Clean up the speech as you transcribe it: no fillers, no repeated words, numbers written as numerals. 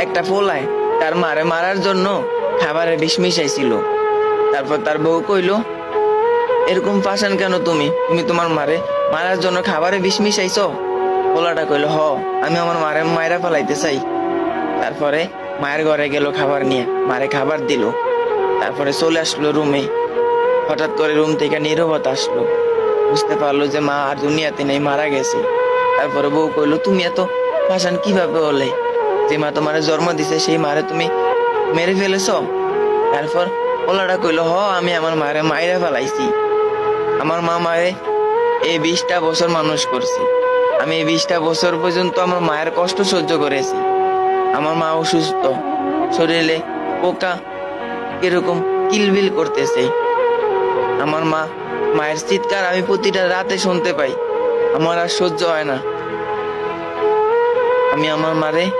একটা পোলায় তার মারে মারার জন্য খাবারে বিষ মিশাইছিল। তারপর তার বউ কইলো, এরকম পাষাণ কেন তুমি তুমি তোমার মারে মারার জন্য খাবারে বিষ মিশাইছো? পোলাটা কইলো, হ, আমি আমার মারে মায়েরা ফেলাইতে চাই। তারপরে মায়ের ঘরে গেল খাবার নিয়ে, মারে খাবার দিল। তারপরে চলে আসলো রুমে। হঠাৎ করে রুম থেকে নীরবতা আসলো। বুঝতে পারলো যে মা আর দুনিয়াতে নেই, মারা গেছে। তারপরে বউ কইলো, তুমি এত পাষাণ কিভাবে হলে? যে মা তোমারে জন্ম দিছে সেই মারে তুমি মেরে ফেলেছো? তারপর পোলাটা কইলো, হ, আমি আমার মারে মাইরা ফেলাইছি। আমার মা মারে এই 20টা বছর মানুষ করছে। আমি এই 20টা বছর পর্যন্ত আমার মায়ের কষ্ট সহ্য করেছি। আমার মা অসুস্থ, শরীরে পোকা কিরকম কিলবিল করতেছে। আমার মায়ের চিৎকার আমি প্রতিটা রাতে শুনতে পাই। আমার আর সহ্য হয় না। আমি আমার মারে